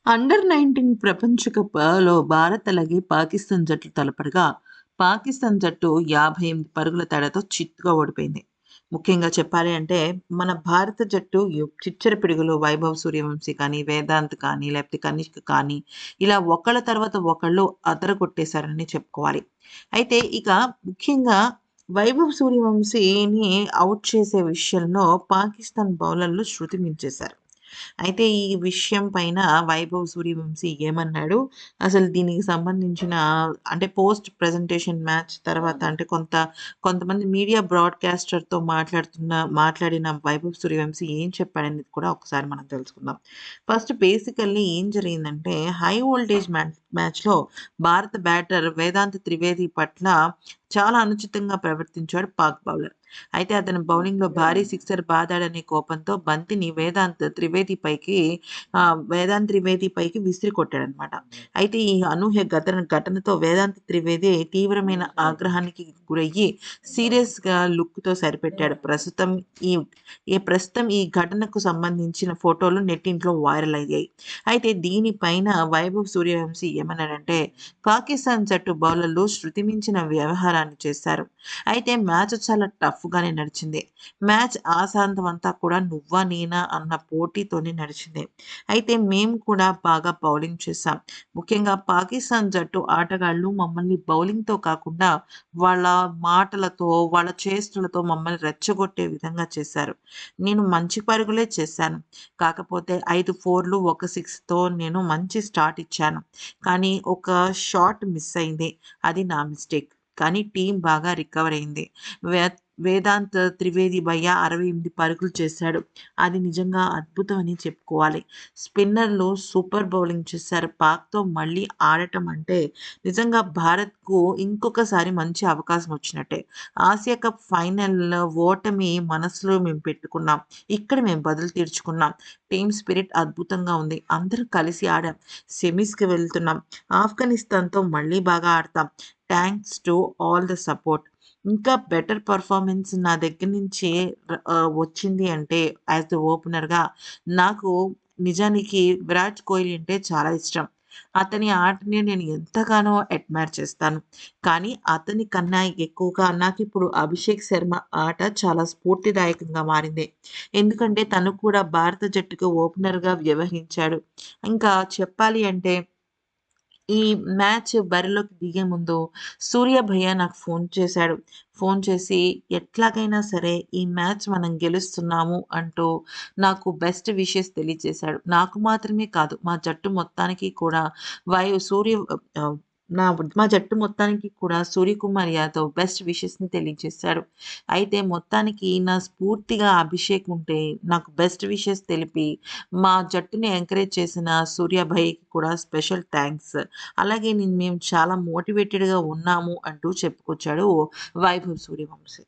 Under-19 ప్రపంచ కప్‌లో భారత్ అలాగే పాకిస్తాన్ జట్లు తలపడగా, పాకిస్తాన్ జట్టు 58 పరుగుల తేడాతో చిత్తుగా ఓడిపోయింది. ముఖ్యంగా చెప్పాలి అంటే, మన భారత జట్టు చిచ్చర పిడుగులు వైభవ్ సూర్యవంశీ కానీ, వేదాంత్ కానీ, లేకపోతే కనిష్క్ కానీ, ఇలా ఒకళ్ళ తర్వాత ఒకళ్ళు అదరగొట్టేశారని చెప్పుకోవాలి. అయితే ఇక ముఖ్యంగా వైభవ్ సూర్యవంశీని ఔట్ చేసే విషయంలో పాకిస్తాన్ బౌలర్లు శృతి మించేశారు. అయితే ఈ విషయం పైన వైభవ్ సూర్యవంశీ ఏమన్నాడు? అసలు దీనికి సంబంధించిన అంటే పోస్ట్ ప్రెజెంటేషన్ మ్యాచ్ తర్వాత అంటే కొంతమంది మీడియా బ్రాడ్‌కాస్టర్‌తో మాట్లాడిన వైభవ్ సూర్యవంశీ ఏం చెప్పాడనేది కూడా ఒకసారి మనం తెలుసుకుందాం. ఫస్ట్ బేసికల్లీ ఏం జరిగిందంటే హై వోల్టేజ్ మ్యాచ్‌లో భారత బ్యాటర్ వేదాంత్ త్రివేది పట్ల చాలా అనుచితంగా ప్రవర్తించాడు పాక్ బౌలర్. అయితే అతను బౌలింగ్‌లో భారీ సిక్సర్ బాదాడనే కోపంతో బంతిని వేదాంత్ త్రివేది పైకి విసిరి కొట్టాడనమాట. అయితే ఈ అనూహ్య ఘటనతో వేదాంత్ త్రివేది తీవ్రమైన ఆగ్రహానికి గురయ్యి సీరియస్‌గా లుక్‌తో సరిపెట్టాడు. ఈ ప్రస్తుతం ఈ ఘటనకు సంబంధించిన ఫోటోలు నెట్టింట్లో వైరల్ అయ్యాయి. అయితే దీనిపైన వైభవ్ సూర్యవంశీ ఏమన్నాడంటే, పాకిస్తాన్ జట్టు బౌలర్లు శృతి మించిన వ్యవహారాన్ని చేశారు. అయితే మ్యాచ్ చాలా టఫ్‌గానే నడిచింది. మ్యాచ్ ఆసాంతం అంతా కూడా నువ్వా నేనా అన్న పోటీతోనే నడిచింది. అయితే మేము కూడా బాగా బౌలింగ్ చేశాం. ముఖ్యంగా పాకిస్తాన్ జట్టు ఆటగాళ్ళు మమ్మల్ని బౌలింగ్‌తో కాకుండా వాళ్ళ మాటలతో, వాళ్ళ చేష్టలతో మమ్మల్ని రెచ్చగొట్టే విధంగా చేశారు. నేను మంచి పరుగులే చేశాను. కాకపోతే 5 ఫోర్‌లు, ఒక సిక్స్‌తో నేను మంచి స్టార్ట్ ఇచ్చాను. కానీ ఒక షాట్ మిస్ అయింది. అది నా మిస్టేక్. కానీ టీమ్ బాగా రికవర్ అయింది. వే వేదాంత్ త్రివేది భయ్య 68 పరుగులు చేశాడు. అది నిజంగా అద్భుతం అని చెప్పుకోవాలి. స్పిన్నర్లు సూపర్ బౌలింగ్ చేశారు. పాక్‌తో మళ్ళీ ఆడటం అంటే నిజంగా భారత్‌కు ఇంకొకసారి మంచి అవకాశం వచ్చినట్టే. ఆసియా కప్ ఫైనల్ ఓటమి మనసులో మేము పెట్టుకున్నాం. ఇక్కడ మేము బదులు తీర్చుకున్నాం. టీమ్ స్పిరిట్ అద్భుతంగా ఉంది. అందరూ కలిసి ఆడాం. సెమీస్‌కి వెళ్తున్నాం. ఆఫ్ఘనిస్తాన్‌తో మళ్ళీ బాగా ఆడతాం. Thanks to all the support. ఇంకా బెటర్ పెర్ఫార్మన్స్ నా దగ్గర నుంచి వచ్చింది అంటే యాస్ ద ఓపెనర్‌గా నాకు నిజానికి విరాట్ కోహ్లీ అంటే చాలా ఇష్టం. అతని ఆటని నేను ఎంతగానో అడ్మైర్ చేస్తాను. కానీ అతని కన్నా ఎక్కువగా నాకిప్పుడు అభిషేక్ శర్మ ఆట చాలా స్ఫూర్తిదాయకంగా మారింది. ఎందుకంటే తను కూడా భారత జట్టుకు ఓపెనర్‌గా వ్యవహరించాడు. ఇంకా చెప్పాలి అంటే ఈ మ్యాచ్ బరిలోకి దిగే ముందు సూర్య భయ్య నాకు ఫోన్ చేశాడు. ఫోన్ చేసి ఎట్లాగైనా సరే ఈ మ్యాచ్ మనం గెలుస్తున్నాము అంటూ నాకు బెస్ట్ విషెస్ తెలియజేశాడు. నాకు మాత్రమే కాదు మా జట్టు మొత్తానికి కూడా వై సూర్య ఆహ్, నా మా జట్టు మొత్తానికి కూడా సూర్యకుమార్ యాదవ్ బెస్ట్ విషెస్‌ని తెలియజేశాడు. అయితే మొత్తానికి నా స్ఫూర్తిగా అభిషేక్ ఉంటే నాకు బెస్ట్ విషెస్ తెలిపి మా జట్టుని ఎంకరేజ్ చేసిన సూర్య భయ్యకి కూడా స్పెషల్ థాంక్స్. అలాగే మేము చాలా మోటివేటెడ్‌గా ఉన్నాము అంటూ చెప్పుకొచ్చాడు వైభవ్ సూర్యవంశి.